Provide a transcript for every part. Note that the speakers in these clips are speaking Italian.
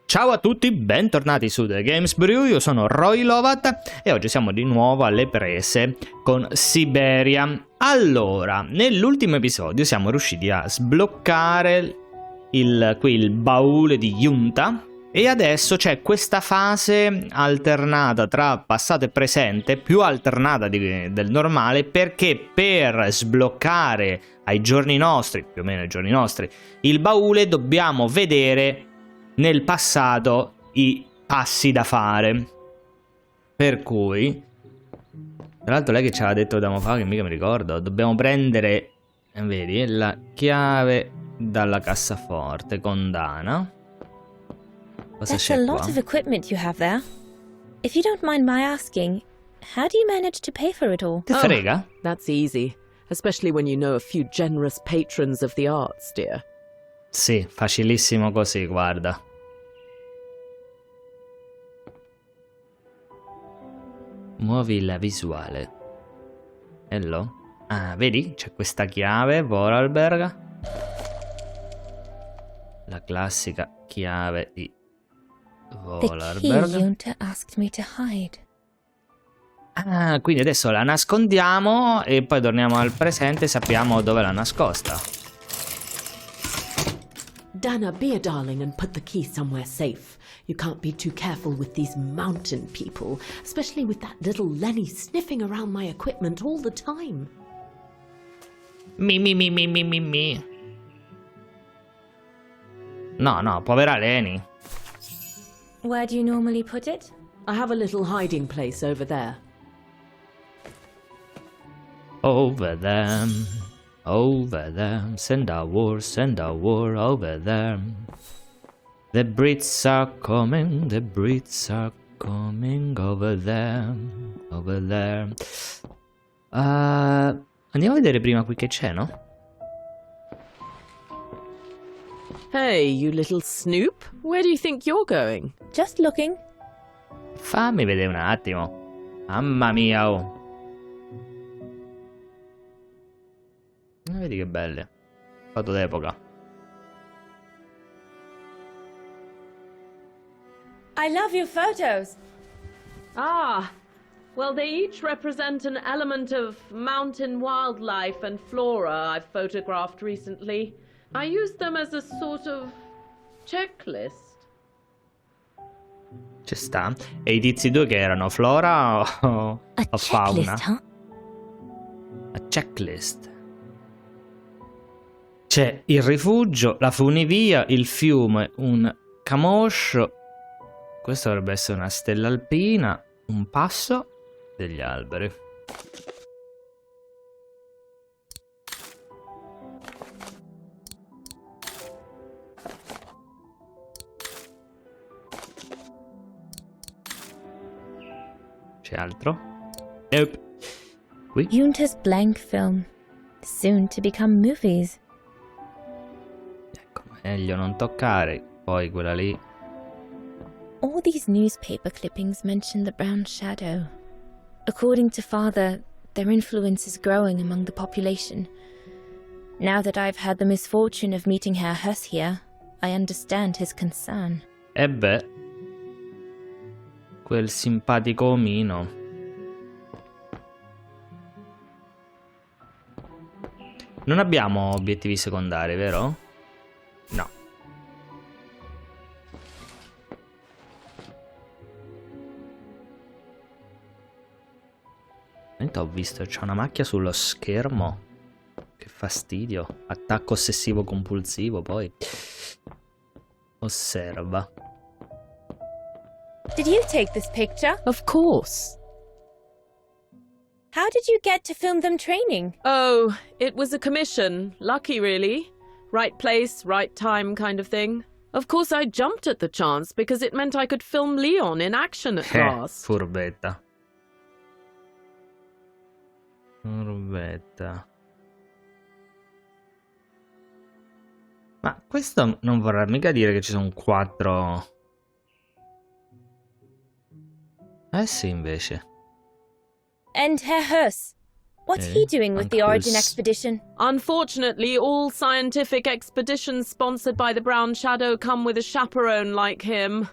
Ciao a tutti, bentornati su The Games Brew, io sono Roy Lovat e oggi siamo di nuovo alle prese con Syberia. Allora, nell'ultimo episodio siamo riusciti a sbloccare il baule di Junta e adesso c'è questa fase alternata tra passato e presente, più alternata del normale, perché per sbloccare ai giorni nostri, più o meno ai giorni nostri, il baule dobbiamo vedere nel passato i passi da fare. Per cui, tra l'altro lei che ci aveva detto tempo fa, che mica mi ricordo, dobbiamo prendere, vedi, la chiave dalla cassaforte con Dana. Cosa That's c'è a qua? lot of equipment you have there. If you don't mind my asking, how do you manage to pay for it all? Ti frega? That's easy, especially when you know a few generous patrons of the arts, dear. Sì, facilissimo così, guarda. Muovi la visuale. Hello? Ah, vedi? C'è questa chiave, Vorarlberg. La classica chiave di The key Vorarlberg. Junta asked me to hide. Ah, quindi adesso la nascondiamo e poi torniamo al presente e sappiamo dove l'ha nascosta. Dana, be a darling and put the key somewhere safe. You can't be too careful with these mountain people, especially with that little Lenny sniffing around my equipment all the time. Mi. No, povera Leni. Where do you normally put it? I have a little hiding place over there. Over them, send a war over them. The Brits are coming over there. Andiamo a vedere prima qui che c'è, no? Hey, you little snoop, where do you think you're going? Just looking. Fammi vedere un attimo. Mamma mia, oh. Vedi che belle. Foto d'epoca. I love your photos. Ah, well, they each represent an element of mountain wildlife and flora I've photographed recently. I used them as a sort of checklist. Ci sta. E i tizi due che erano? Flora o A fauna? checklist, huh? A checklist. C'è il rifugio, la funivia, il fiume, un camoscio. Questo dovrebbe essere una stella alpina, un passo degli alberi. C'è altro? Nope. Qui? Junta's blank film, soon to become movies. Ecco, meglio non toccare. Poi quella lì. All these newspaper clippings mention the brown shadow. According to Father, their influence is growing among the population. Now that I've had the misfortune of meeting Herr Huss here, I understand his concern. E beh, quel simpatico omino. Non abbiamo obiettivi secondari, vero? No. Ho visto, c'è una macchia sullo schermo. Che fastidio. Attacco ossessivo compulsivo, poi. Osserva. Did you take this picture? Of course. How did you get to film them training? Oh, it was a commission. Lucky, really. Right place, right time kind of thing. Of course, I jumped at the chance because it meant I could film Leon in action at last. Furbetta. Furbetta. Ma questo non vorrà mica dire che ci sono 4. Eh sì, invece. And Herr Huss, What's he doing with the Origin Anche expedition? Unfortunately, all scientific expeditions sponsored by the Brown Shadow come with a chaperone like him.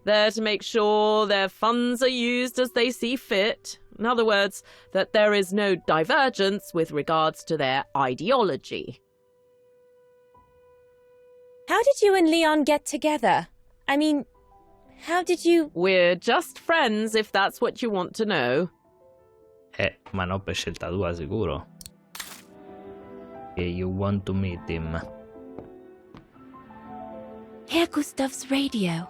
There to make sure their funds are used as they see fit. In other words, that there is no divergence with regards to their ideology. How did you and Leon get together? I mean, how did you... We're just friends, if that's what you want to know. Ma non per scelta tua, sicuro. You want to meet him. Herr Gustav's radio.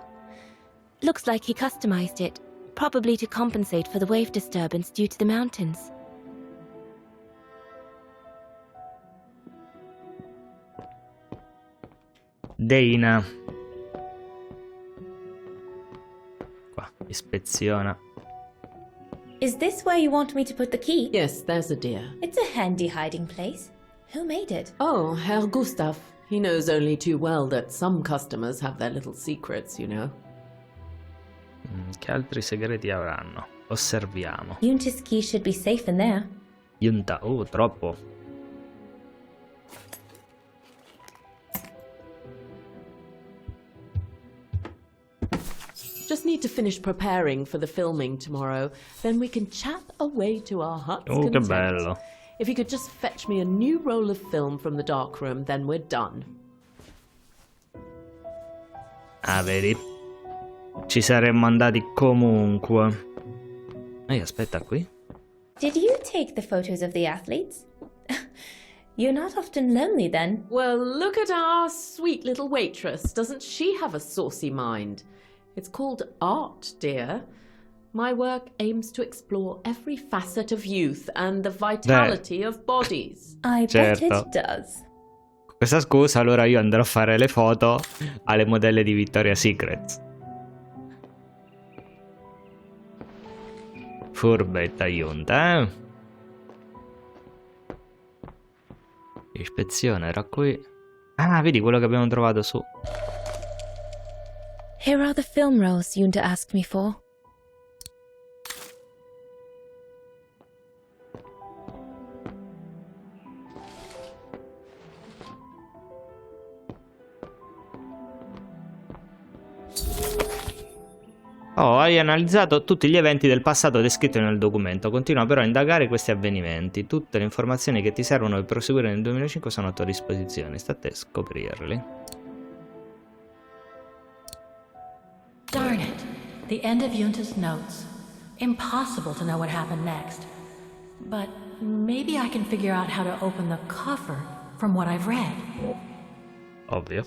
Looks like he customized it, probably to compensate for the wave disturbance due to the mountains. Dana. Qua, ispeziona. Is this where you want me to put the key? Yes, there's a dear. It's a handy hiding place. Who made it? Oh, Herr Gustav. He knows only too well that some customers have their little secrets, you know. Che altri segreti avranno? Osserviamo. Yunta's key should be safe in there. Yunta, troppo. Just need to finish preparing for the filming tomorrow. Then we can chat away to our heart's Che content. bello. If you could just fetch me a new roll of film from the darkroom, then we're done. Ah, vedi? Ci saremmo andati comunque. Ehi, aspetta qui. Did you take the photos of the athletes? You're not often lonely then. Well, look at our sweet little waitress. Doesn't she have a saucy mind? It's called art, dear. My work aims to explore every facet of youth and the vitality of bodies. I bet Certo. it does. Con questa scusa, allora io andrò a fare le foto alle modelle di Victoria's Secret. Furbetta Yunta, Ispezione era qui. Ah, vedi quello che abbiamo trovato su. Here are the film rolls Yunta asked me for. Oh, hai analizzato tutti gli eventi del passato descritti nel documento. Continua però a indagare questi avvenimenti. Tutte le informazioni che ti servono per proseguire nel 2005 sono a tua disposizione. Sta a te scoprirli. Darn it. The end of Yunta's notes. Impossible to know what happened next. But maybe I can figure out how to open the cover from what I've read. Ovvio.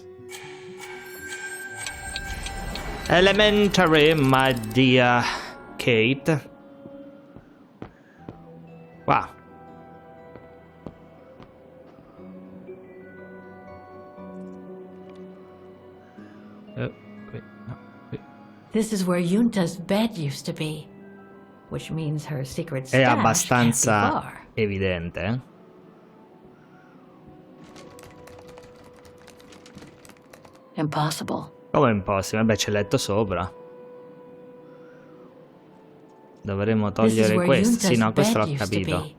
Elementary, my dear Kate. Wow. Qui, no, qui. This is where Yunta's bed used to be, which means her secret È stash can't be abbastanza far. evidente, eh? Impossible. Come impossibile? Vabbè, c'è letto sopra. Dovremmo This is togliere where questo. Sì, Yunta's no, questo bed l'ho used to capito. be,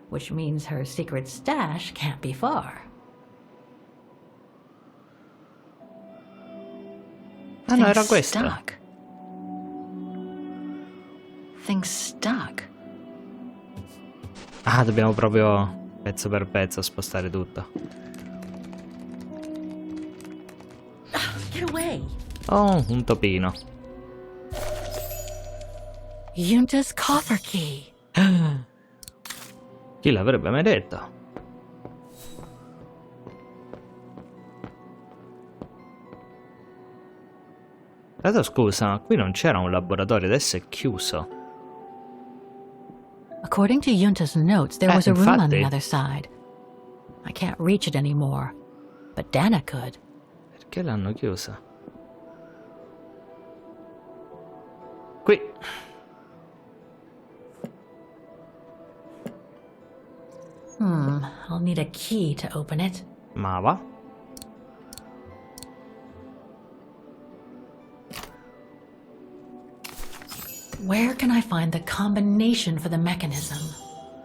which means her secret stash can't be far. Ah no, era Things questo. stuck. Things stuck. Ah, dobbiamo proprio pezzo per pezzo spostare tutto. Get away. Oh, un topino. Yunta's coffer key. Chi l'avrebbe mai detto? Dato scusa, qui non c'era un laboratorio, adesso è chiuso. According to Yunta's notes, there was a room on the infatti. other side. I can't reach it anymore, but Dana could. Perché l'hanno chiusa? Qui. I'll need a key to open it. Ma va? Where can I find the combination for the mechanism?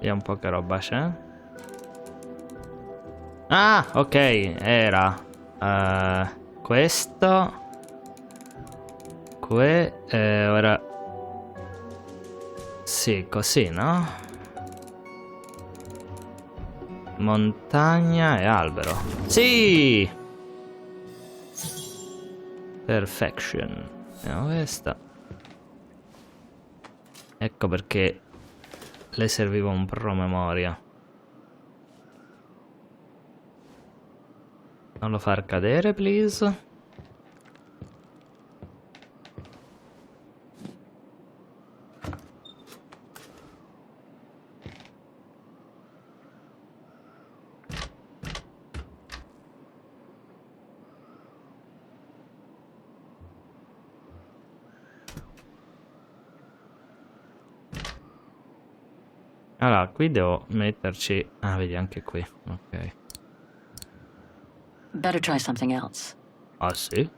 Vediamo un po' che roba c'è. Ah, ok, era questo. Ora sì, così, no? Montagna e albero. Sì! Perfection. Vediamo questa. Ecco perché le serviva un promemoria. Non lo far cadere, please. Allora, qui devo metterci... Ah, vedi, anche qui. Ok. Better try something else. Ah, sì?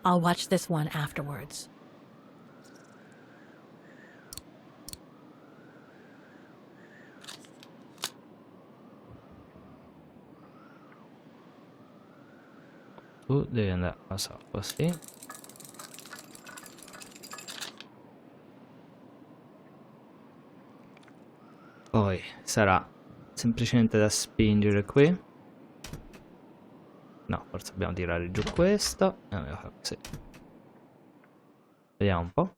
I'll watch this one afterwards. Tu devi andare a so, così. Poi sarà semplicemente da spingere qui. No, forse dobbiamo tirare giù questo. Sì. Vediamo un po'.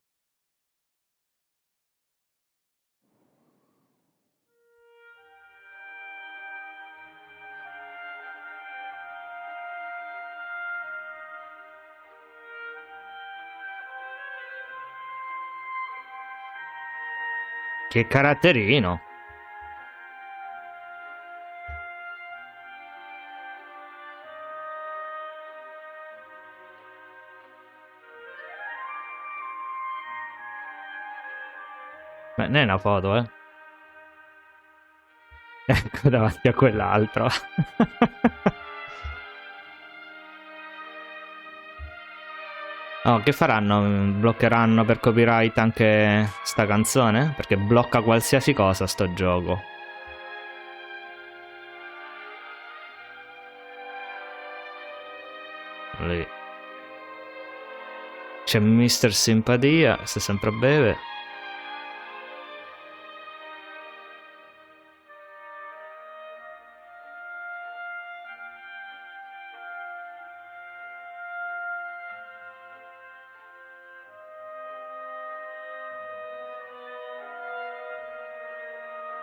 Che caratterino! Beh, non è una foto, eh. Ecco davanti a quell'altro. Oh, che faranno? Bloccheranno per copyright anche sta canzone? Perché blocca qualsiasi cosa sto gioco. Lì. C'è Mister Simpatia, sta sempre a bere.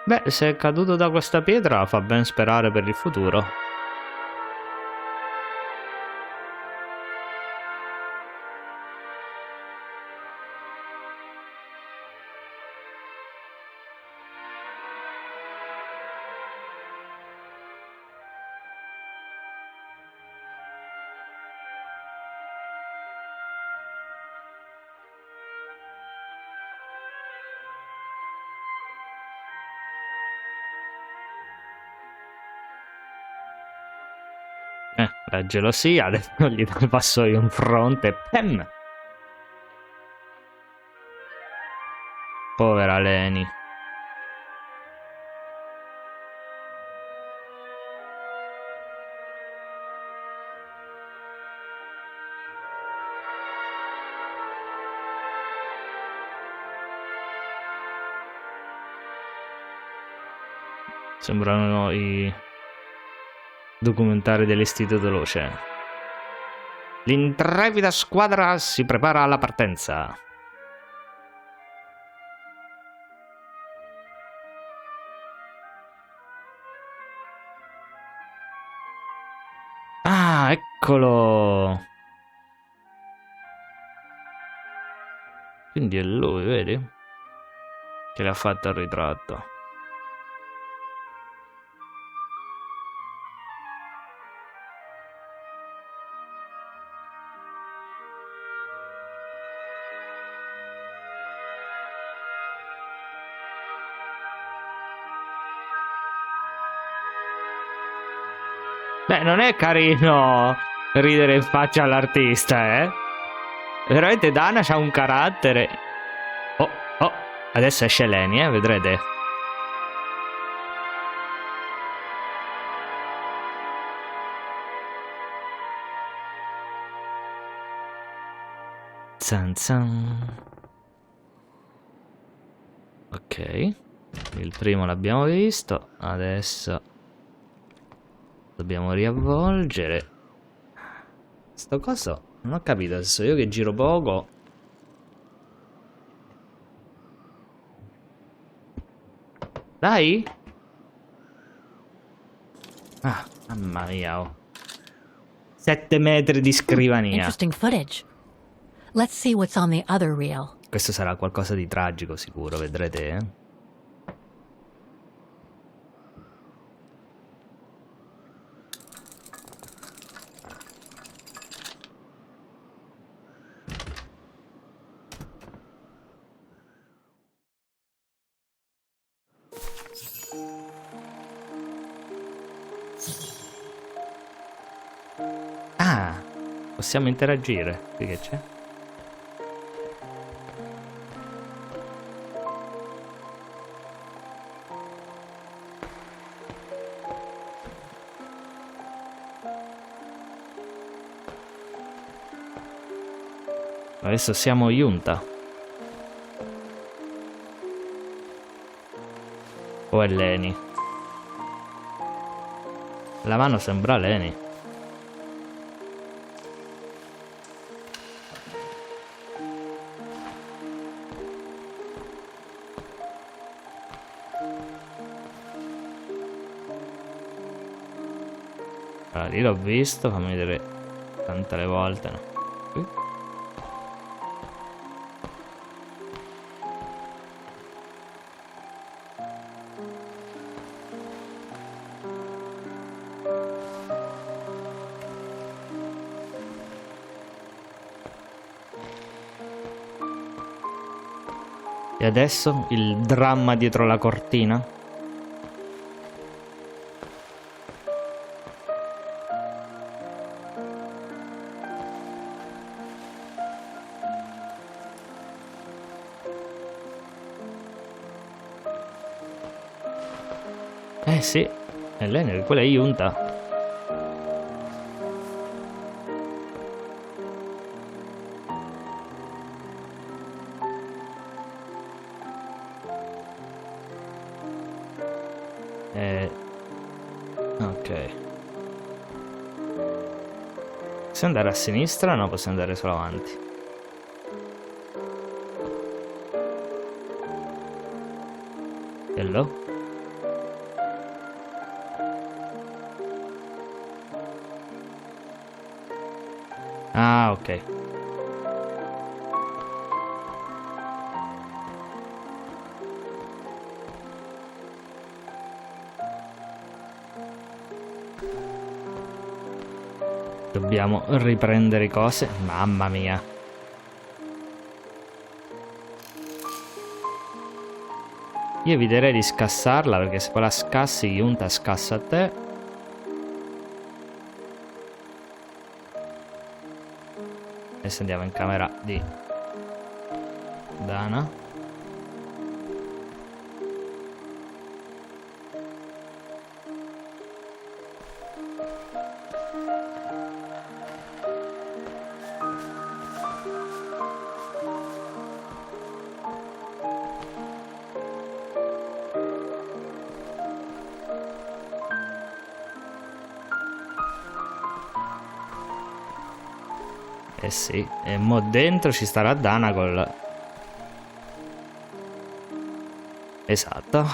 Beh, se è caduto da questa pietra fa ben sperare per il futuro. La gelosia, adesso gli do il vassoio in fronte. Pem! Povera Leni. Sembrano i documentari dell'Istituto Luce. L'intrepida squadra si prepara alla partenza. Ah, eccolo! Quindi è lui, vedi? Che le ha fatto il ritratto. Beh, non è carino ridere in faccia all'artista, eh? Veramente Dana c'ha un carattere. Oh, oh, adesso esce Leni, vedrete. Zan zan. Ok, il primo l'abbiamo visto, adesso dobbiamo riavvolgere. Sto coso, non ho capito, adesso io che giro poco. Dai! Ah, mamma mia, oh. 7 metri di scrivania. Interesting footage. Let's see what's on the other reel. Questo sarà qualcosa di tragico sicuro, vedrete, eh? Ah, possiamo interagire. Qui che c'è? Adesso siamo Junta. O è Leni? La mano sembra Leni. Allora, lì l'ho visto, fammi vedere tante le volte, no? Qui. E adesso il dramma dietro la cortina? Eh sì, è lei, quella è Junta. Ok. Possiamo andare a sinistra o no? Possiamo andare solo avanti? Hello? Ah, ok. Dobbiamo riprendere cose. Mamma mia. Io eviterei di scassarla perché se poi la scassi, Junta scassa a te. Adesso andiamo in camera di Dana. Eh sì, e mo dentro ci starà Dana col... Esatto.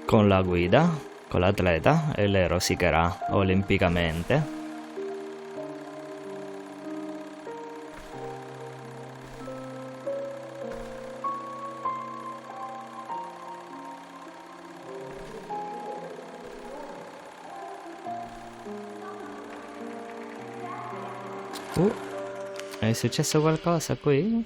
Con la guida, con l'atleta, e le rosicherà olimpicamente. È successo qualcosa qui?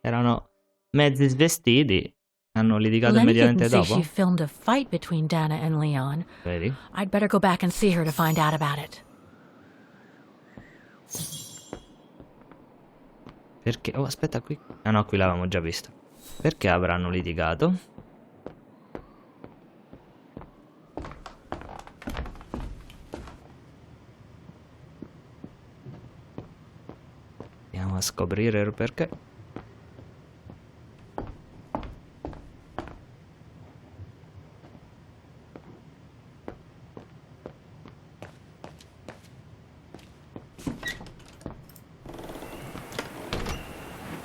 Erano mezzi svestiti. Hanno litigato Lenny immediatamente didn't say dopo? she filmed a fight between Dana and Leon. Vedi? I'd better go back and see her to find out about it. Perché? Oh, aspetta qui. Ah no, qui l'avevamo già visto. Perché avranno litigato? Andiamo a scoprire il perché.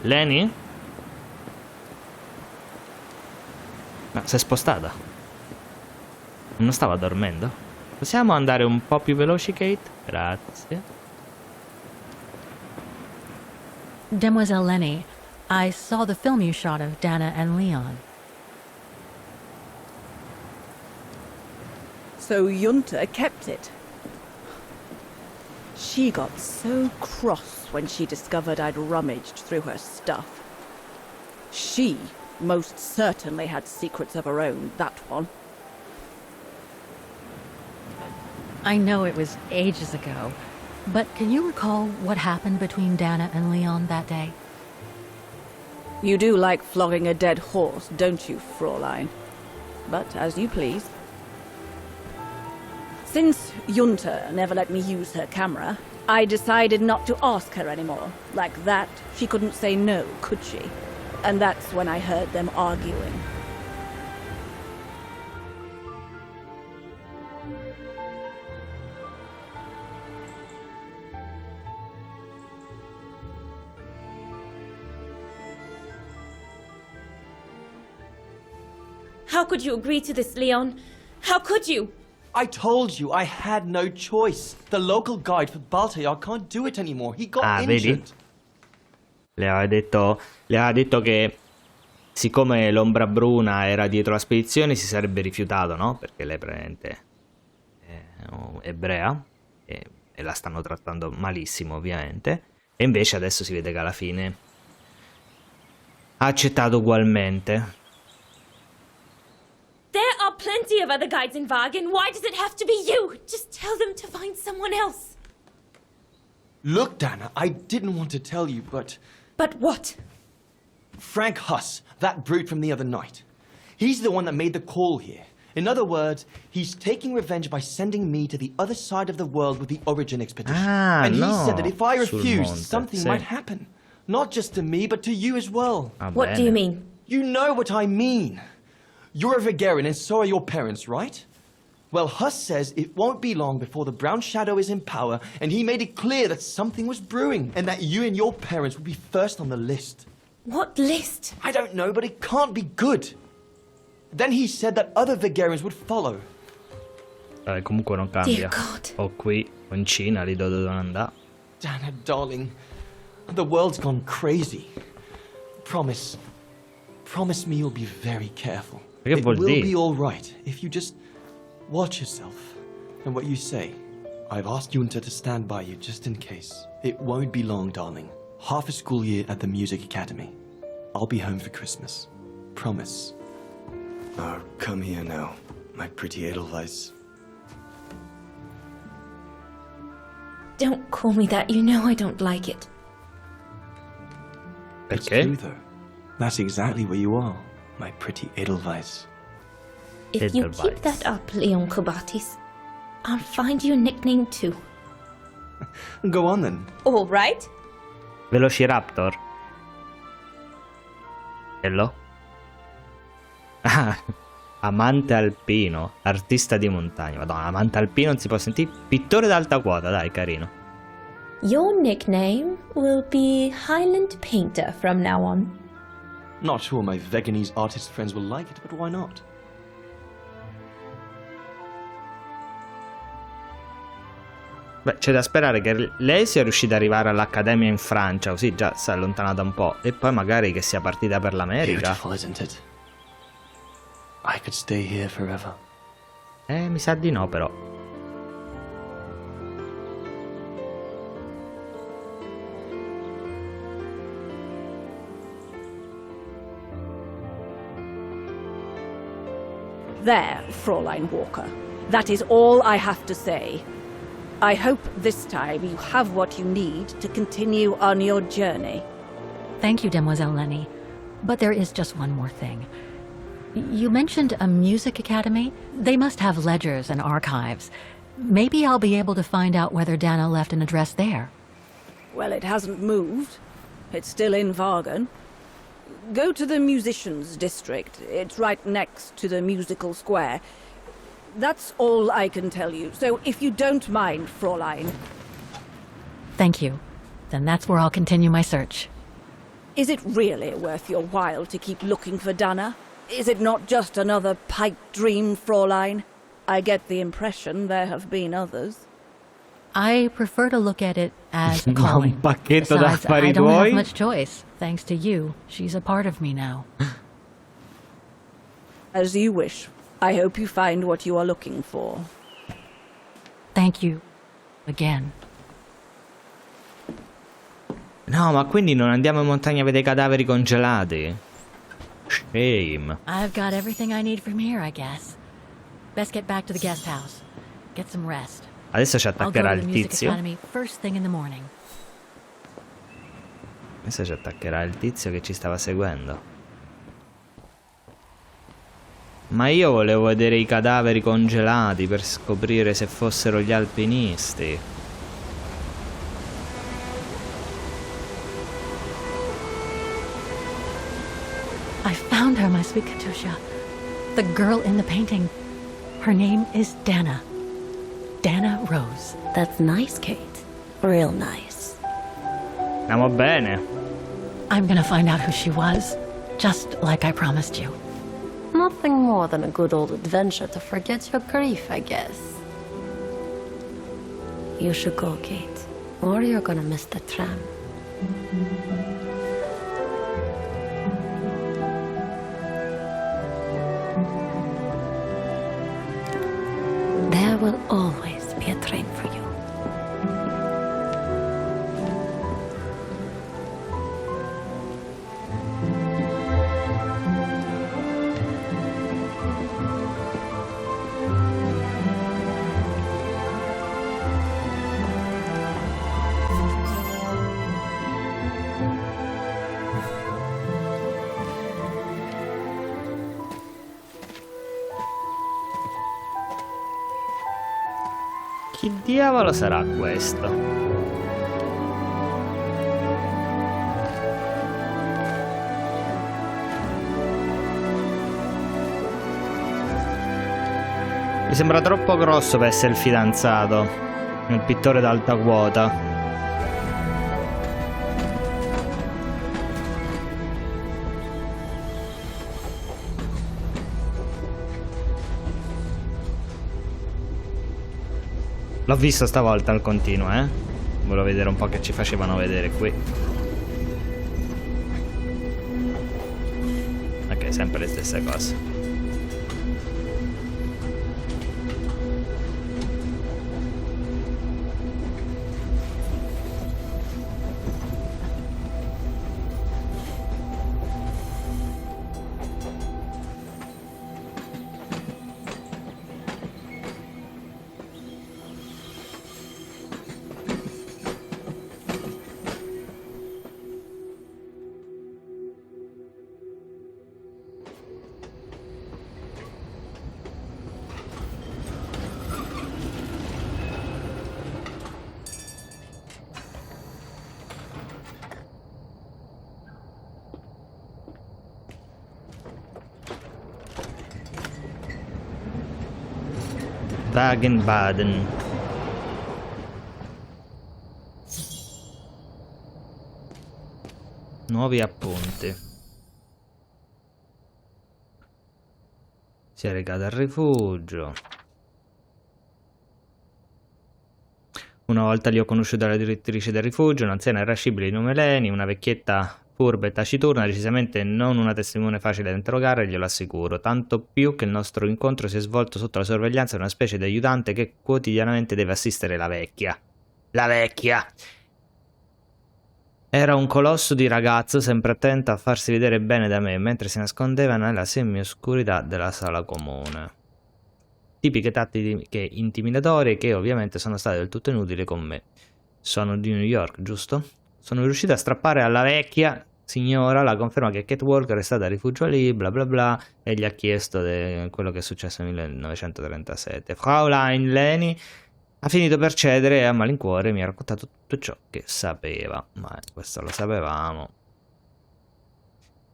Lenny? No, si è spostata. Non stava dormendo? Possiamo andare un po' più veloci, Kate? Grazie. Demoiselle Lenny, I saw the film you shot of Dana and Leon. So Junta kept it. She got so cross when she discovered I'd rummaged through her stuff. She most certainly had secrets of her own, that one. I know it was ages ago, but can you recall what happened between Dana and Leon that day? You do like flogging a dead horse, don't you, Fraulein? But as you please. Since Junta never let me use her camera, I decided not to ask her anymore. Like that, she couldn't say no, could she? And that's when I heard them arguing. How could you agree to this, Leon? How could you? I told you I had no choice. The local guide for Baltayar can't do it anymore. He got Vedi? injured. Le aveva detto che siccome l'ombra bruna era dietro la spedizione si sarebbe rifiutato, no? Perché lei praticamente è ebrea e la stanno trattando malissimo, ovviamente. E invece adesso si vede che alla fine ha accettato ugualmente. There are plenty of other guides in Wagen. Why does it have to be you? Just tell them to find someone else. Look, Dana, I didn't want to tell you, but But what? Frank Huss, that brute from the other night, he's the one that made the call here. In other words, he's taking revenge by sending me to the other side of the world with the Origin expedition. And he said that if I refused, something might happen. Not just to me, but to you as well. What do you mean? You know what I mean. You're a Vegarian and so are your parents, right? Well, Huss says it won't be long before the Brown Shadow is in power, and he made it clear that something was brewing, and that you and your parents would be first on the list. What list? I don't know, but it can't be good. Then he said that other Vegarians would follow. Comunque non Dear cambia. God. O qui o in Cina, lì dove devono andare. Dana, darling, the world's gone crazy. Promise me you'll be very careful. Che It vuol will dire? be all right if you just watch yourself and what you say. I've asked Junta to stand by you just in case. It won't be long, darling. Half a school year at the Music Academy. I'll be home for Christmas. Promise. Oh, come here now, my pretty Edelweiss. Don't call me that. You know I don't like it. It's Perché? true, though. That's exactly what you are, my pretty Edelweiss. If you keep Edelweiss. that up, Leon Kobatis, I'll find you a nickname too. Go on then. All right? Velociraptor. Hello? Ah, amante alpino, artista di montagna. Madonna, amante alpino non si può sentire. Pittore d'alta quota, dai, carino. Your nickname will be Highland Painter from now on. Not sure my Veganese artist friends will like it, but why not? Beh, c'è da sperare che lei sia riuscita ad arrivare all'accademia in Francia, così già si è allontanata un po'. E poi magari che sia partita per l'America. Beautiful, isn't it? I could stay here forever. Mi sa di no, però. There, Fräulein Walker. That is all I have to say. I hope this time you have what you need to continue on your journey. Thank you, Demoiselle Lenny. But there is just one more thing. You mentioned a music academy? They must have ledgers and archives. Maybe I'll be able to find out whether Dana left an address there. Well, it hasn't moved. It's still in Vagen. Go to the musicians' district. It's right next to the musical square. That's all I can tell you. So if you don't mind, Fräulein. Thank you. Then that's where I'll continue my search. Is it really worth your while to keep looking for Dana? Is it not just another pipe dream, Fräulein? I get the impression there have been others. I prefer to look at it as a calling. Un pacchetto Besides, d'affari I don't tuoi? have much choice. Thanks to you, she's a part of me now. As you wish. I hope you find what you are looking for. Thank you. Again. No, ma quindi non andiamo in montagna a vedere i cadaveri congelati? Shame. I've got everything I need from here, I guess. Best get back to the guest house. Get some rest. Adesso ci I'll go attaccherà to the il music tizio. academy first thing in the morning. Adesso ci attaccherà il tizio che ci stava seguendo. Ma io volevo vedere i cadaveri congelati per scoprire se fossero gli alpinisti. I found her, my sweet Katusha. The girl in the painting. Her name is Dana. Dana Rose. That's nice, Kate. Real nice. Andiamo bene. I'm gonna find out who she was, just like I promised you. Nothing more than a good old adventure to forget your grief, I guess. You should go, Kate, or you're gonna miss the tram. There will always be a train for you. Chi diavolo sarà questo? Mi sembra troppo grosso per essere il fidanzato. Il pittore d'alta quota. L'ho visto stavolta al continuo, Volevo vedere un po' che ci facevano vedere qui. Ok, sempre le stesse cose. Baden-Baden. Nuovi appunti. Si è recato al rifugio. Una volta li ho conosciuti la direttrice del rifugio, un'anziana irascibile di nome Leni, una vecchietta furba e taciturna, decisamente non una testimone facile da interrogare, glielo assicuro, tanto più che il nostro incontro si è svolto sotto la sorveglianza di una specie di aiutante che quotidianamente deve assistere la vecchia. La vecchia! Era un colosso di ragazzo, sempre attento a farsi vedere bene da me, mentre si nascondeva nella semi-oscurità della sala comune. Tipiche tattiche intimidatorie che ovviamente sono state del tutto inutili con me. Sono di New York, giusto? Sono riuscito a strappare alla vecchia signora la conferma che Kate Walker è stata a rifugio lì, bla bla bla, e gli ha chiesto quello che è successo nel 1937. Fraulein Leni ha finito per cedere e a malincuore mi ha raccontato tutto ciò che sapeva. Ma questo lo sapevamo.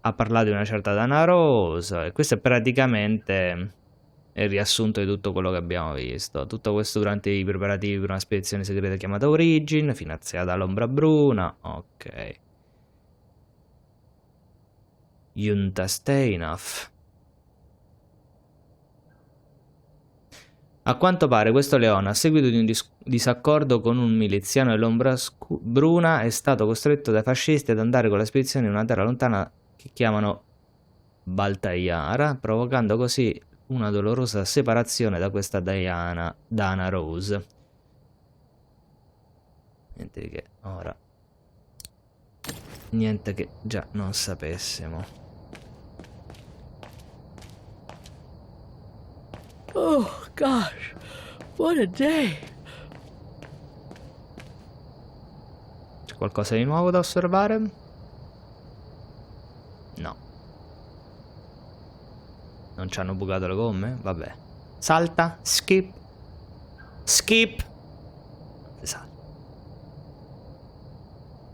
Ha parlato di una certa Dana Rose, e questo è praticamente il riassunto di tutto quello che abbiamo visto. Tutto questo durante i preparativi per una spedizione segreta chiamata Origin, finanziata dall'Ombra Bruna. Ok. Junta Steinhoff. A quanto pare questo leone, a seguito di un disaccordo con un miliziano dell'Ombra Bruna, è stato costretto dai fascisti ad andare con la spedizione in una terra lontana che chiamano Baltaiara, provocando così una dolorosa separazione da questa Dana Rose. Niente di che, ora. Niente che già non sapessimo. Oh, gosh. What a day. C'è qualcosa di nuovo da osservare? No. Non ci hanno bucato le gomme? Vabbè. Salta. Skip. Skip. Salta.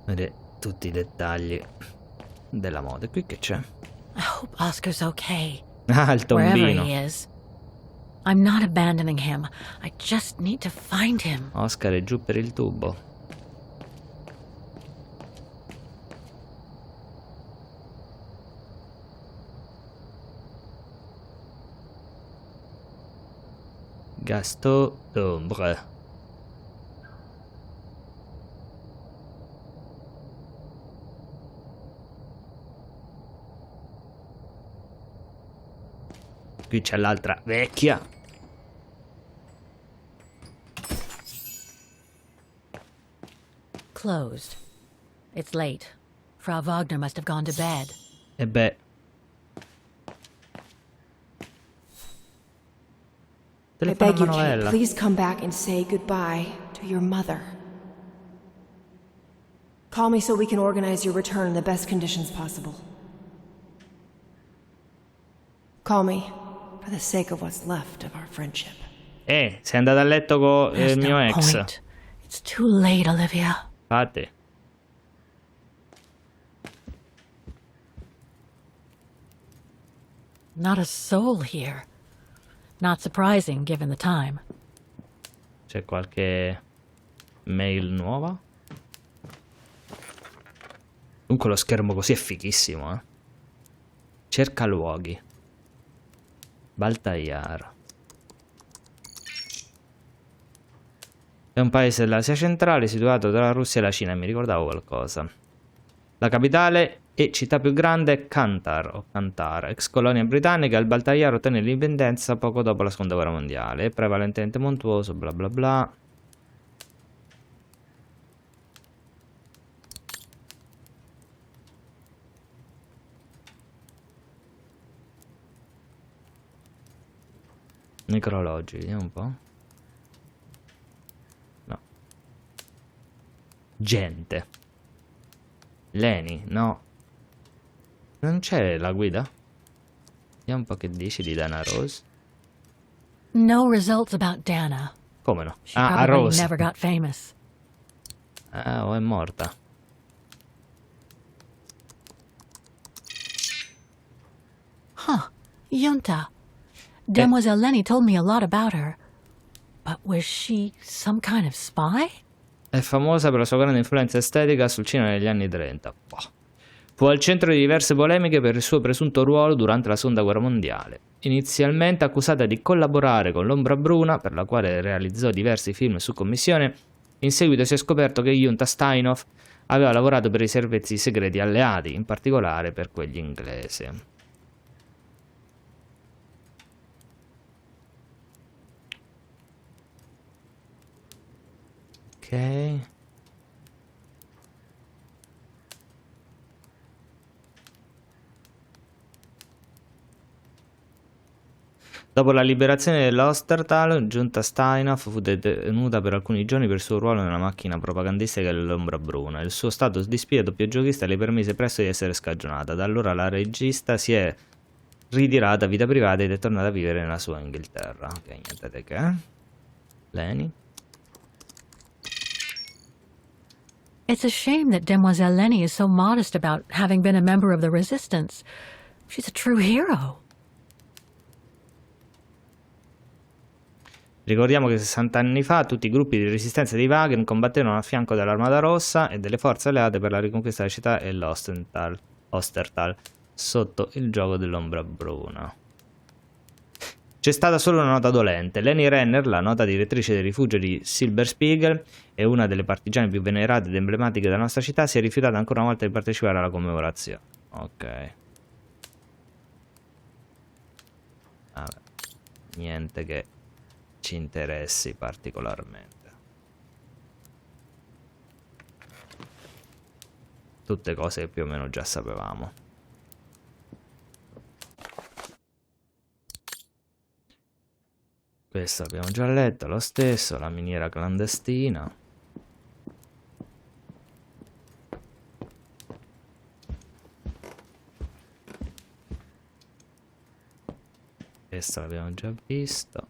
Vedete tutti i dettagli della moda. E qui che c'è? I hope Oscar's okay. Ah, il Wherever tombino. he is. I'm not abandoning him. I just need to find him. Oscar è giù per il tubo. Gaston d'ombre. Qui c'è l'altra vecchia. Closed. It's late. Frau Wagner must have gone to bed. E beh. I beg you, Kate, please come back and say goodbye to your mother. Call me so we can organize your return in the best conditions possible. Call me for the sake of what's left of our friendship. Sei andata a letto con There's il mio no ex. point. It's too late, Olivia. Fate. Not a soul here. Not surprising, given the time. C'è qualche mail nuova? Comunque lo schermo così è fighissimo, eh. Cerca luoghi. Baltaiar. È un paese dell'Asia centrale situato tra la Russia e la Cina, mi ricordavo qualcosa. La capitale e città più grande è Kantar, ex colonia britannica. Il Baltaiar ottenne l'indipendenza poco dopo la seconda guerra mondiale. È prevalentemente montuoso, bla bla bla. Necrologi, vediamo un po'. No. Gente. Leni, no. Non c'è la guida? Vediamo un po' che dici di Dana Rose. No results about Dana. Come no? She Ah, a probably Rose. never got famous. Ah, o è morta. Huh. Junta. Demoiselle Lenny told me a lot about her. But was she some kind of spy? È famosa per la sua grande influenza estetica sul cinema negli anni 30. Boh. Fu al centro di diverse polemiche per il suo presunto ruolo durante la seconda guerra mondiale. Inizialmente accusata di collaborare con l'Ombra Bruna, per la quale realizzò diversi film su commissione, in seguito si è scoperto che Junta Steinhoff aveva lavorato per i servizi segreti alleati, in particolare per quelli inglesi. Ok. Dopo la liberazione dell'Ostertal, giunta Steinhoff fu detenuta per alcuni giorni per il suo ruolo nella macchina propagandistica dell'Ombra Bruna. Il suo status di spia doppiogiocista le permise presto di essere scagionata. Da allora la regista si è ritirata a vita privata ed è tornata a vivere nella sua Inghilterra. Ok, niente di che. Leni. It's a shame that Demoiselle Lenny is so modest about having been a member of the Resistance. She's a true hero. Ricordiamo che 60 anni fa tutti i gruppi di resistenza di Wagen combattevano a fianco dell'Armata Rossa e delle forze alleate per la riconquista della città e l'Ostertal sotto il gioco dell'Ombra Bruna. C'è stata solo una nota dolente. Leni Renner, la nota direttrice del rifugio di Silberspiegel e una delle partigiane più venerate ed emblematiche della nostra città, si è rifiutata ancora una volta di partecipare alla commemorazione. Ok. Vabbè. Niente che ci interessi particolarmente. Tutte cose che più o meno già sapevamo. Questo abbiamo già letto, lo stesso, la miniera clandestina. Questo l'abbiamo già visto.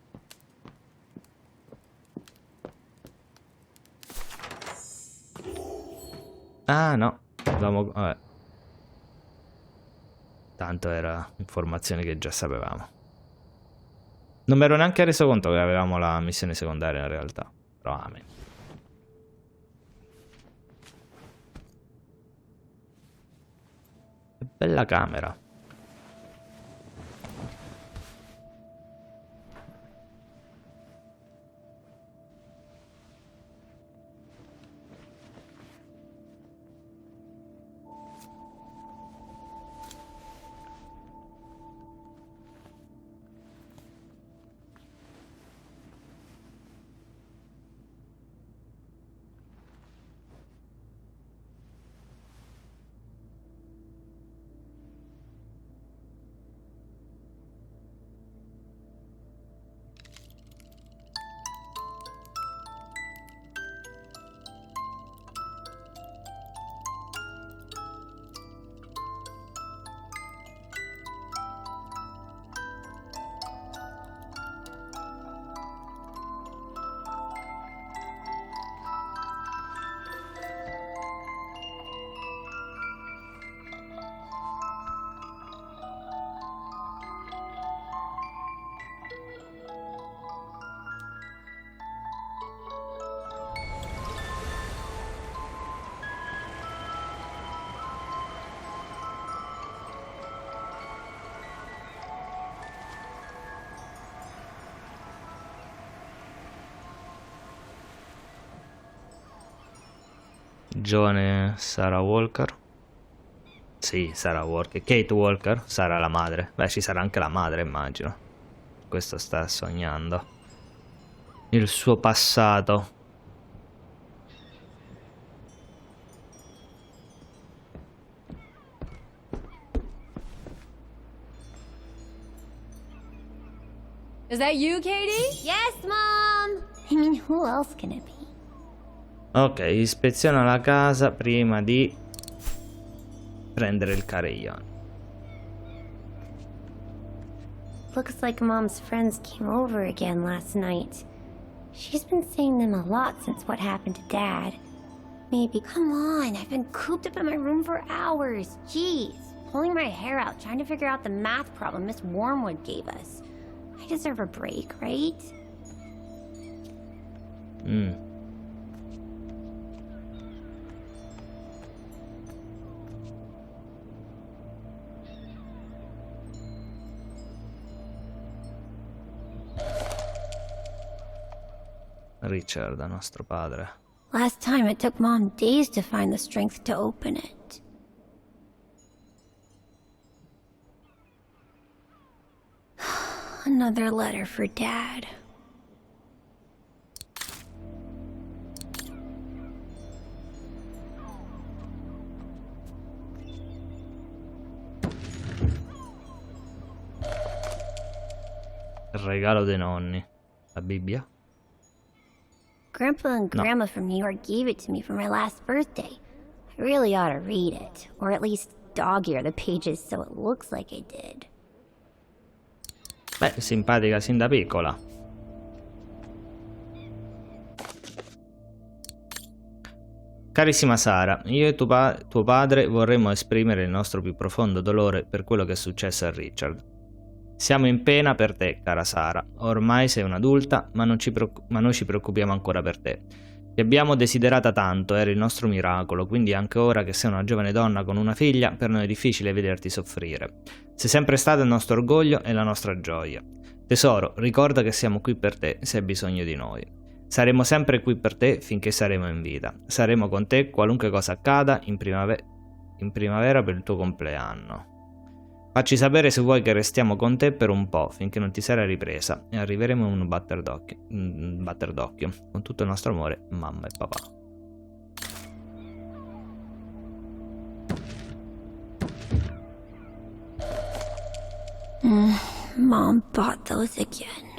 Ah no, vabbè. Tanto era informazione che già sapevamo. Non mi ero neanche reso conto che avevamo la missione secondaria in realtà. Però amen. Che bella camera. Giovane Sarah Walker. Sì, Sarah Walker. Kate Walker sarà la madre. Beh, ci sarà anche la madre, immagino. Questo sta sognando. Il suo passato. Is that you, Katie? Yes, Mom! I mean, who else can it be? Ok, ispeziona la casa prima di prendere il carillon. Looks like Mom's friends came over again last night. She's been seeing them a lot since what happened to Dad. Maybe... Come on, I've been cooped up in my room for hours. Jeez, pulling my hair out trying to figure out the math problem Miss Wormwood gave us. I deserve a break, right? Richard, nostro padre. Last time it took Mom days to find the strength to open it. Another letter for Dad. Regalo dei nonni. La Bibbia? Grandpa and Grandma from New York gave it to me for my last birthday. I really ought to read it, or at least dog-ear the pages so it looks like I did. Beh, simpatica sin da piccola. Carissima Sara, io e tuo padre vorremmo esprimere il nostro più profondo dolore per quello che è successo a Richard. Siamo in pena per te, cara Sara. Ormai sei un'adulta, ma noi ci preoccupiamo ancora per te. Ti abbiamo desiderata tanto, eri il nostro miracolo, quindi anche ora che sei una giovane donna con una figlia, per noi è difficile vederti soffrire. Sei sempre stata il nostro orgoglio e la nostra gioia. Tesoro, ricorda che siamo qui per te se hai bisogno di noi. Saremo sempre qui per te finché saremo in vita. Saremo con te qualunque cosa accada in primavera per il tuo compleanno. Facci sapere se vuoi che restiamo con te per un po', finché non ti sarai ripresa, e arriveremo in un batter d'occhio. Con tutto il nostro amore, mamma e papà. Mom bought those again.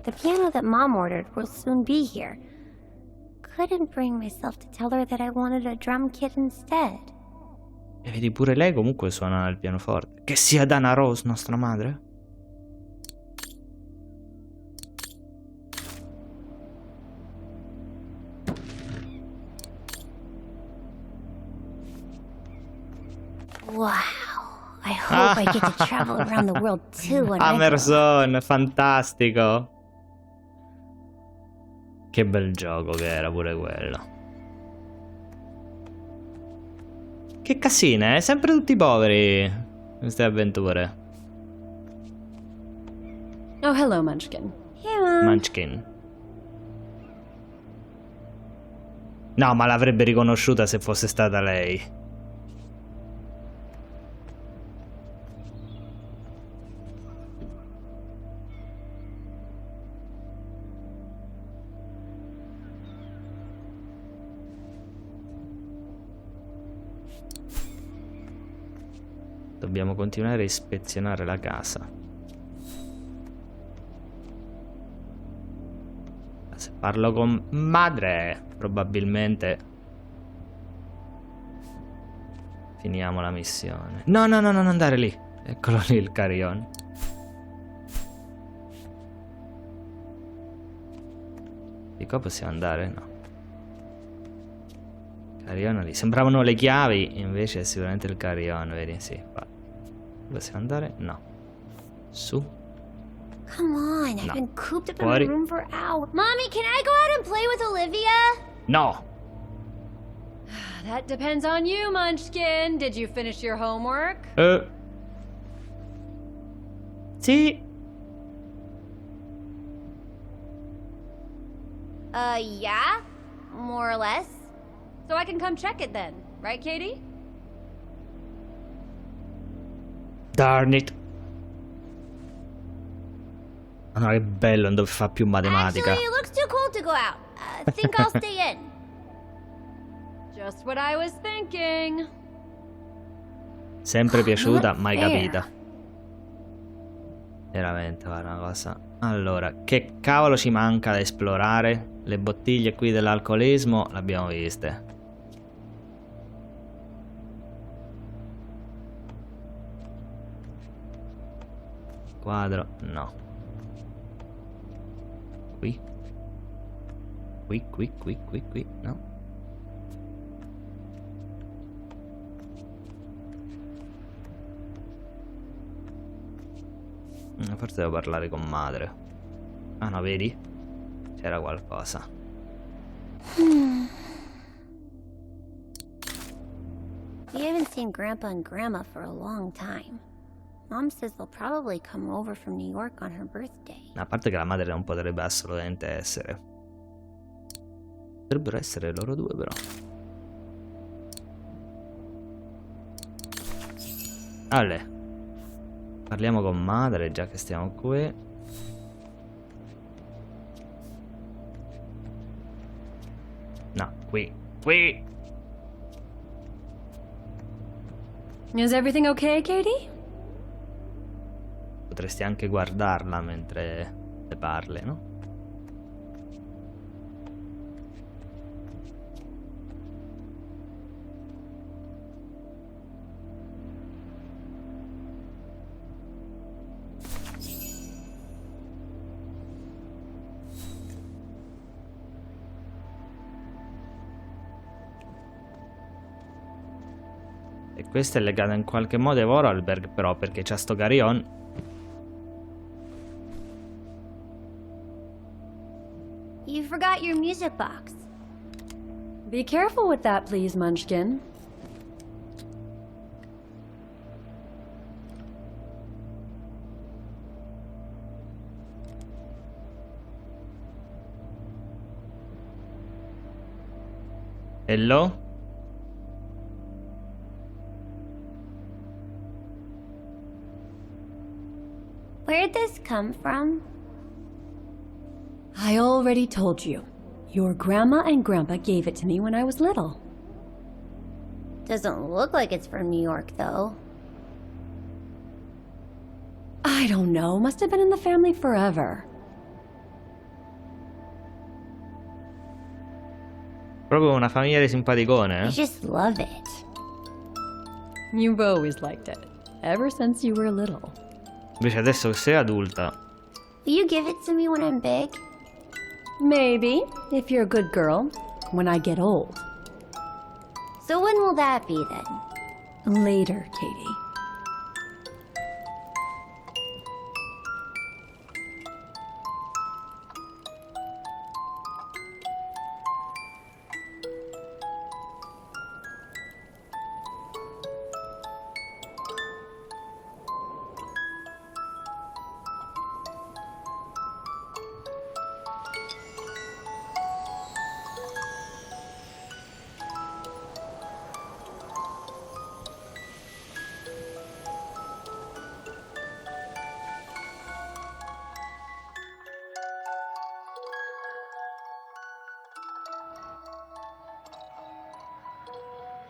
The piano that Mom ordered will soon be here. Couldn't bring myself to tell her that I wanted a drum kit instead. E vedi, pure lei comunque suona il pianoforte. Che sia Dana Rose, nostra madre? Wow, I hope I get to travel around the world too when I grow up. Emerson, fantastico. Che bel gioco che era pure quello. Che casine, sempre tutti poveri queste avventure. Oh, hello, Munchkin. Hey, Mom. Munchkin. No, ma l'avrebbe riconosciuta se fosse stata lei. Dobbiamo continuare a ispezionare la casa. Se parlo con madre, probabilmente finiamo la missione. No, no, no, non andare lì. Eccolo lì il carillon. Di qua possiamo andare? No. Carillon lì. Sembravano le chiavi, invece è sicuramente il carillon, vedi? Sì, va. Possiamo andare? No. Su. Come on, I've No. been cooped up in Fuori. my room for hours. Mommy, can I go out and play with Olivia? No. That depends on you, Munchkin. Did you finish your homework? Sì. Yeah, more or less. So I can come check it then, right, Katie? Darn it. No, che bello, non dove fa più matematica. Actually, it looks too cold to go out. Think I'll stay in. Just what I was thinking. Sempre piaciuta, mai fair. capita. Veramente, guarda una cosa. Allora, che cavolo ci manca da esplorare? Le bottiglie qui dell'alcolismo le abbiamo viste. Quadro, no. Qui. Qui, no. Forse devo parlare con madre. Ah no, vedi? C'era qualcosa. We haven't seen Grandpa and Grandma for a long time. Mom says they'll probably come over from New York on her birthday. A parte che la madre non potrebbe assolutamente essere. Potrebbero essere loro due, però. Allora, parliamo con madre, già che stiamo qui. No, qui. Is everything okay, Katie? potresti anche guardarla mentre le parli, no? E questa è legata in qualche modo a Vorarlberg, però, perché c'ha sto carillon. You forgot your music box. Be careful with that, please, Munchkin. Hello? Where'd this come from? I already told you. Your grandma and grandpa gave it to me when I was little. Doesn't look like it's from New York, though. I don't know. Must have been in the family forever. Proprio una famiglia di simpaticone, I eh? just love it. You've always liked it. Ever since you were little. Invece adesso che sei adulta. Will you give it to me when I'm big? Maybe, if you're a good girl. When I get old. So when will that be, then? Later, Katie.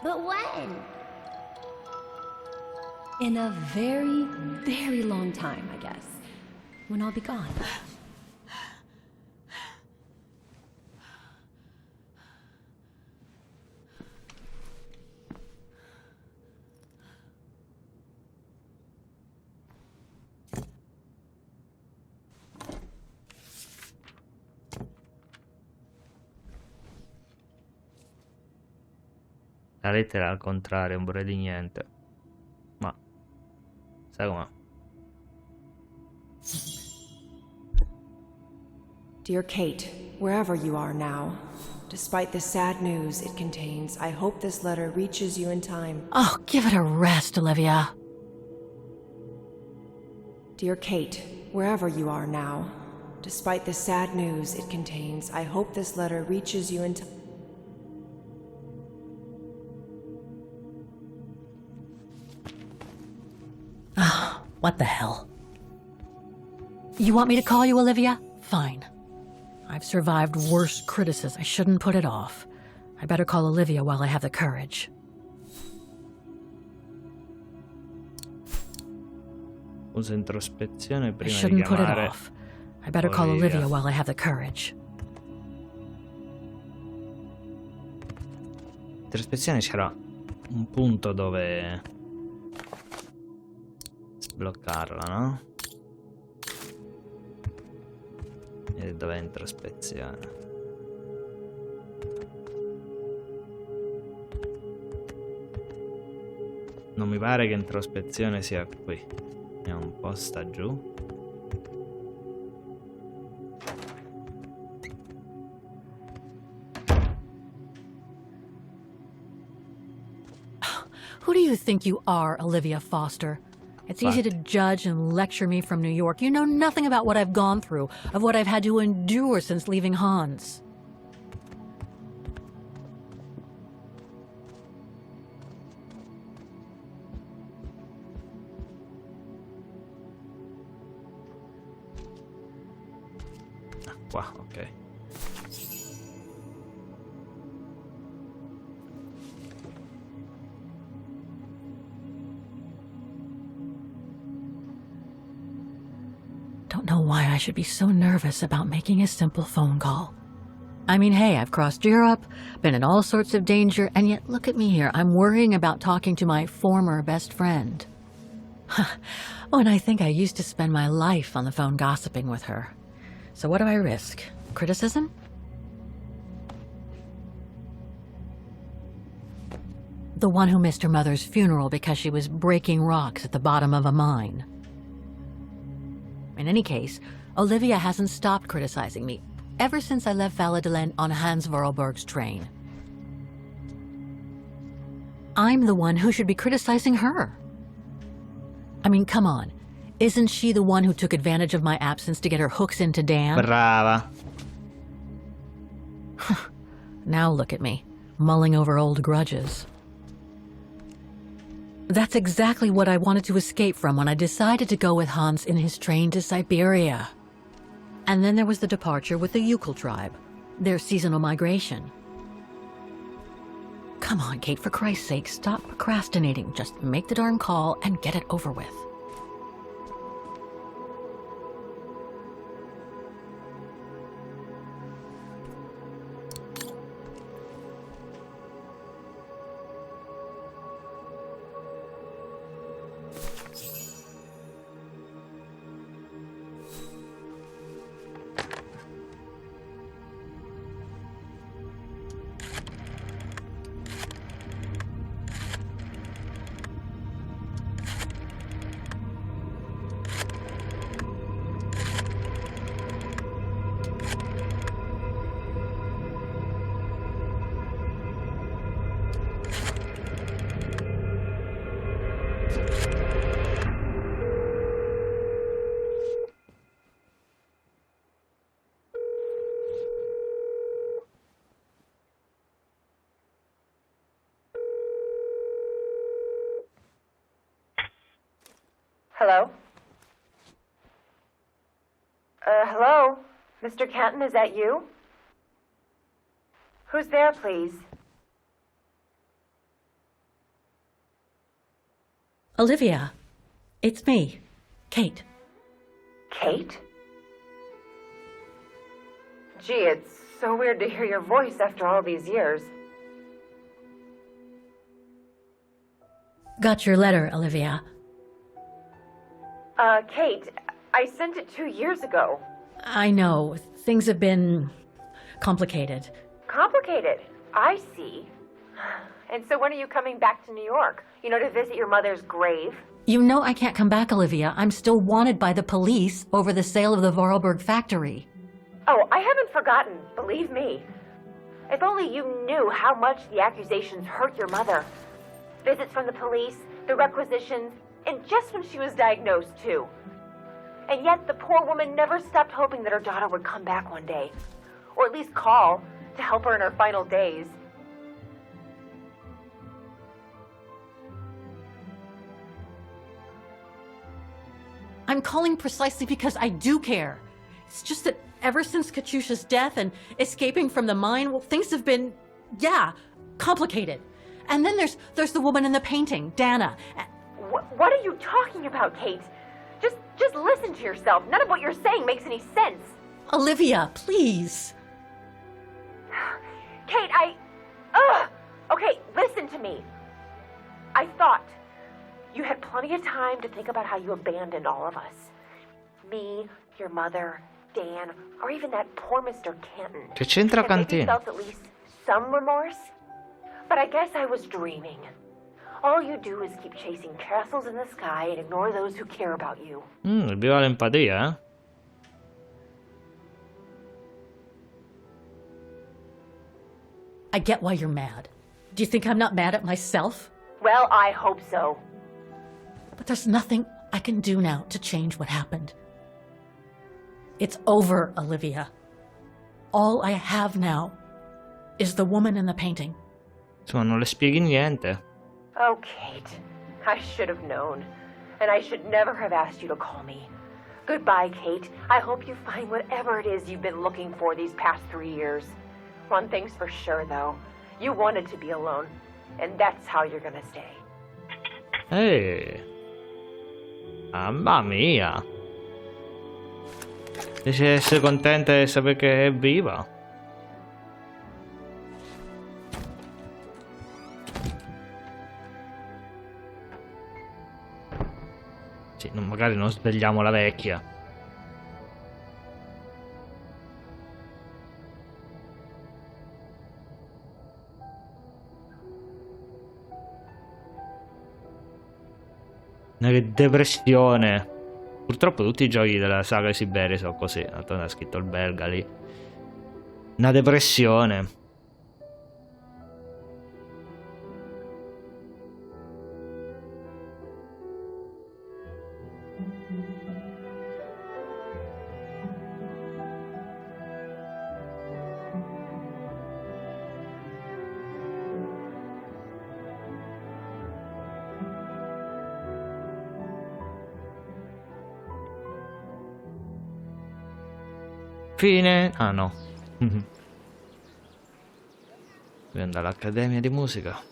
But when? In a very, very long time, I guess. When I'll be gone. La lettera al contrario, non vorrei di niente. Ma sai com'è? Dear Kate, wherever you are now, despite the sad news it contains, I hope this letter reaches you in time. Oh, give it a rest, Olivia. Dear Kate, wherever you are now, despite the sad news it contains, I hope this letter reaches you in time. What the hell? You want me to call you Olivia? Fine. I've survived worse criticism. I shouldn't put it off. I better call Olivia while I have the courage. Usa introspezione I prima di shouldn't put it chiamare off. I better call Olivia while I have the courage. Introspezione c'era un punto dove sbloccarla, no? E dov'è introspezione? Non mi pare che introspezione sia qui. Andiamo un po' sta giù. Who do you think you are, Olivia Foster? It's easy to judge and lecture me from New York. You know nothing about what I've gone through, of what I've had to endure since leaving Hans. Ah, qua, ok. Don't know why I should be so nervous about making a simple phone call. I mean, hey, I've crossed Europe, been in all sorts of danger, and yet look at me here. I'm worrying about talking to my former best friend. Oh, and I think I used to spend my life on the phone gossiping with her. So what do I risk? Criticism? The one who missed her mother's funeral because she was breaking rocks at the bottom of a mine. In any case, Olivia hasn't stopped criticizing me ever since I left Valladolid on Hans Vorarlberg's train. I'm the one who should be criticizing her. I mean, come on. Isn't she the one who took advantage of my absence to get her hooks into Dan? Brava. Now look at me, mulling over old grudges. That's exactly what I wanted to escape from when I decided to go with Hans in his train to Siberia. And then there was the departure with the Uccle tribe, their seasonal migration. Come on, Kate, for Christ's sake, stop procrastinating. Just make the darn call and get it over with. Hello? Hello? Mr. Canton, is that you? Who's there, please? Olivia, it's me, Kate. Kate? Gee, it's so weird to hear your voice after all these years. Got your letter, Olivia. Kate, I sent it 2 years ago. I know, things have been complicated. Complicated? I see. And so when are you coming back to New York? You know, to visit your mother's grave? You know I can't come back, Olivia. I'm still wanted by the police over the sale of the Vorarlberg factory. Oh, I haven't forgotten, believe me. If only you knew how much the accusations hurt your mother. Visits from the police, the requisitions, and just when she was diagnosed, too. And yet the poor woman never stopped hoping that her daughter would come back one day. Or at least call to help her in her final days. I'm calling precisely because I do care. It's just that ever since Katyusha's death and escaping from the mine, well, things have been, complicated. And then there's the woman in the painting, Dana. What are you talking about, Kate? Just listen to yourself. None of what you're saying makes any sense. Olivia, please. Kate, Okay, listen to me. I thought you had plenty of time to think about how you abandoned all of us. Me, your mother, Dan, or even that poor Mr. Canton. Che c'entra And maybe Cantina? felt at least some remorse. But I guess I was dreaming. All you do is keep chasing castles in the sky and ignore those who care about you. Viva l'empatia, eh? I get why you're mad. Do you think I'm not mad at myself? Well, I hope so. But there's nothing I can do now to change what happened. It's over, Olivia. All I have now is the woman in the painting. Insomma, non le spieghi niente. Oh, Kate. I should have known. And I should never have asked you to call me. Goodbye, Kate. I hope you find whatever it is you've been looking for these past 3 years. One thing's for sure, though. You wanted to be alone. And that's how you're gonna stay. Mamma mia. Riesci ad essere contenta di sapere che è viva? Sì, magari non svegliamo la vecchia. Che depressione. Purtroppo tutti i giochi della saga Siberia sono così. Ha scritto il belga lì. Una depressione. Fine. Ah no. Devo andare all'Accademia di Musica.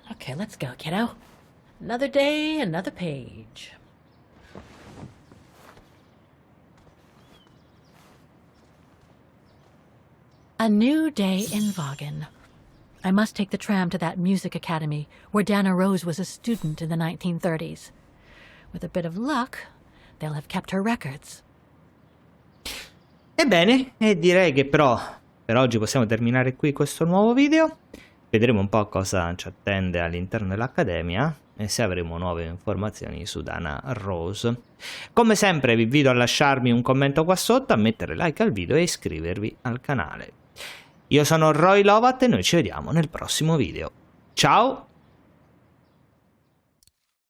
Okay, let's go, kiddo. Another day, another page. A new day in Vaughan. I must take the tram to that music academy where Dana Rose was a student in the 1930s. With a bit of luck, they'll have kept her records. Ebbene, e direi che però per oggi possiamo terminare qui questo nuovo video. Vedremo un po' cosa ci attende all'interno dell'Accademia e se avremo nuove informazioni su Dana Rose. Come sempre vi invito a lasciarmi un commento qua sotto, a mettere like al video e iscrivervi al canale. Io sono Roy Lovat e noi ci vediamo nel prossimo video. Ciao!